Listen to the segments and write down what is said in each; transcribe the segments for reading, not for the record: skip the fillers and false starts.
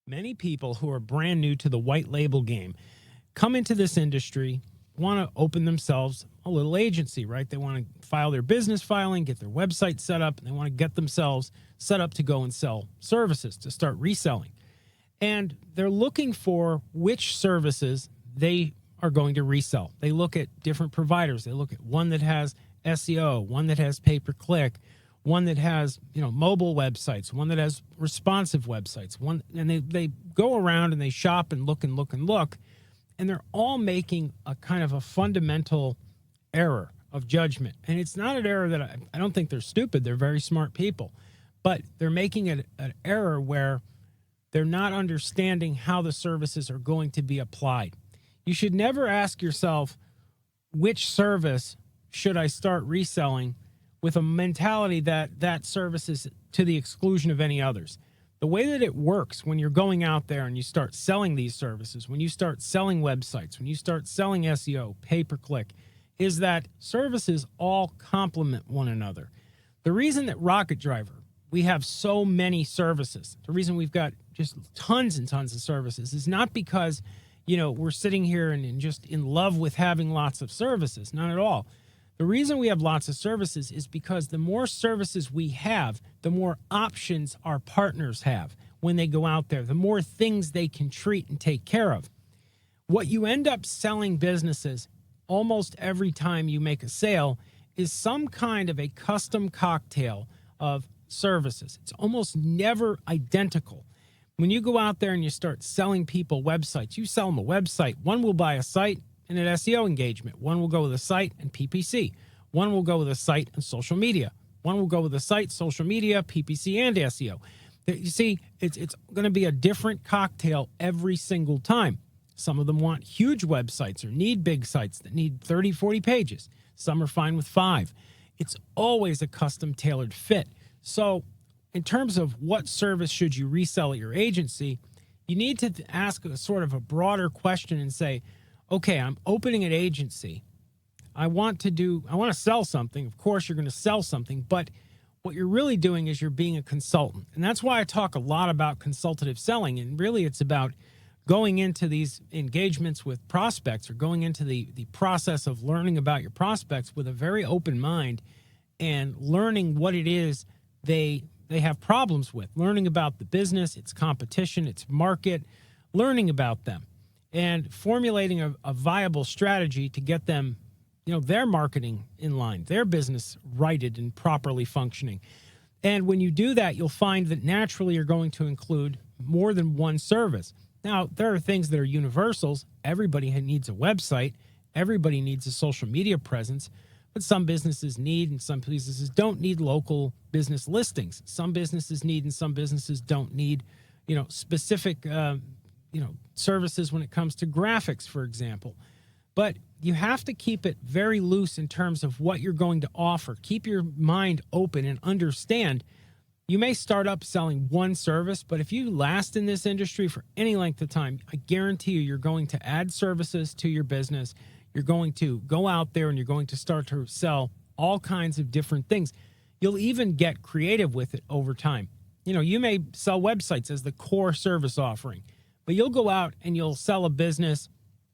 Many people who are brand new to the white label game come into this industry, want to open themselves a little agency, right? They want to file their business filing, get their website set up, and they want to get themselves set up to go and sell services, to start reselling. And they're looking for which services they are going to resell. They look at different providers. They look at one that has SEO, one that has pay-per-click, one that has, mobile websites, one that has responsive websites, and they go around and they shop and look and look and look, and they're all making a kind of a fundamental error of judgment. And it's not an error that I don't think they're stupid. They're very smart people, but they're making an error where they're not understanding how the services are going to be applied. You should never ask yourself, which service should I start reselling, with a mentality that that service is to the exclusion of any others. The way that it works when you're going out there and you start selling these services, when you start selling websites, when you start selling SEO, pay-per-click, is that services all complement one another. The reason that Rocket Driver, we have so many services, the reason we've got just tons and tons of services is not because, we're sitting here and just in love with having lots of services. Not at all. The reason we have lots of services is because the more services we have, the more options our partners have when they go out there, the more things they can treat and take care of. What you end up selling businesses almost every time you make a sale is some kind of a custom cocktail of services. It's almost never identical. When you go out there and you start selling people websites, you sell them a website. One will buy a site and an SEO engagement. One will go with a site and PPC. One will go with a site and social media. One will go with a site, social media, PPC, and SEO. You see, it's going to be a different cocktail every single time. Some of them want huge websites or need big sites that need 30, 40 pages. Some are fine with 5. It's always a custom tailored fit. So in terms of what service should you resell at your agency, you need to ask a sort of a broader question and say, okay, I'm opening an agency. I want to sell something. Of course, you're going to sell something, but what you're really doing is you're being a consultant. And that's why I talk a lot about consultative selling. And really, it's about going into these engagements with prospects, or going into the process of learning about your prospects with a very open mind and learning what it is they have problems with, learning about the business, its competition, its market, learning about them, and formulating a viable strategy to get them, their marketing in line, their business righted and properly functioning. And when you do that, you'll find that naturally you're going to include more than one service. Now, there are things that are universals. Everybody needs a website. Everybody needs a social media presence. But some businesses need and some businesses don't need local business listings. Some businesses need and some businesses don't need, specific services when it comes to graphics, for example. But you have to keep it very loose in terms of what you're going to offer. Keep your mind open and understand you may start up selling one service, but if you last in this industry for any length of time, I guarantee you're going to add services to your business. You're going to go out there and you're going to start to sell all kinds of different things. You'll even get creative with it over time. You may sell websites as the core service offering, but you'll go out and you'll sell a business,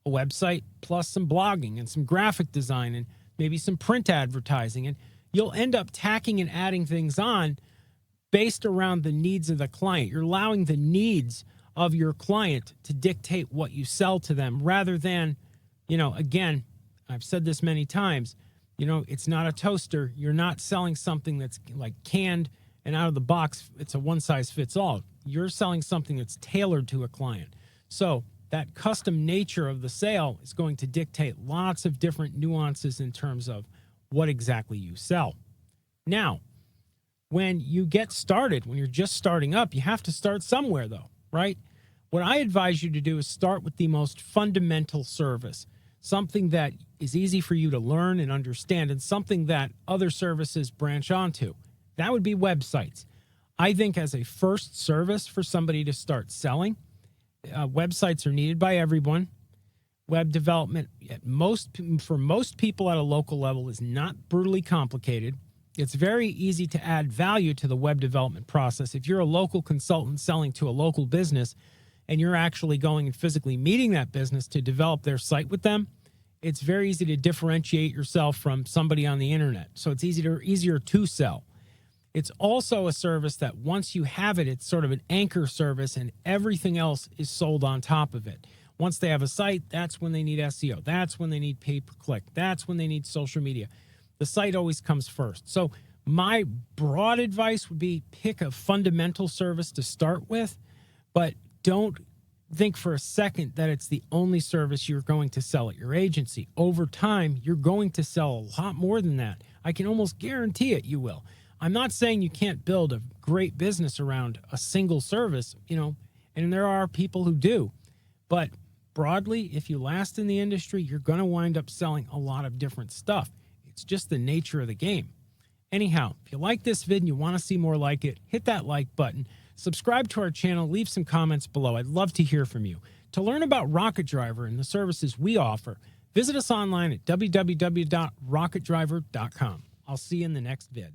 a website, plus some blogging and some graphic design and maybe some print advertising. And you'll end up tacking and adding things on based around the needs of the client. You're allowing the needs of your client to dictate what you sell to them rather than, again, I've said this many times, it's not a toaster. You're not selling something that's like canned and out of the box. It's a one size fits all. You're selling something that's tailored to a client. So that custom nature of the sale is going to dictate lots of different nuances in terms of what exactly you sell. Now, when you get started, when you're just starting up, you have to start somewhere though, right? What I advise you to do is start with the most fundamental service, something that is easy for you to learn and understand, and something that other services branch onto. That would be websites. I think as a first service for somebody to start selling, websites are needed by everyone. Web development, for most people at a local level, is not brutally complicated. It's very easy to add value to the web development process. If you're a local consultant selling to a local business, and you're actually going and physically meeting that business to develop their site with them, it's very easy to differentiate yourself from somebody on the internet. So it's easier to sell. It's also a service that once you have it, it's sort of an anchor service, and everything else is sold on top of it. Once they have a site, that's when they need SEO. That's when they need pay-per-click. That's when they need social media. The site always comes first. So my broad advice would be pick a fundamental service to start with, but don't think for a second that it's the only service you're going to sell at your agency. Over time, you're going to sell a lot more than that. I can almost guarantee it, you will. I'm not saying you can't build a great business around a single service, and there are people who do. But broadly, if you last in the industry, you're going to wind up selling a lot of different stuff. It's just the nature of the game. Anyhow, if you like this vid and you want to see more like it, hit that like button. Subscribe to our channel, leave some comments below. I'd love to hear from you. To learn about Rocket Driver and the services we offer, visit us online at www.rocketdriver.com. I'll see you in the next vid.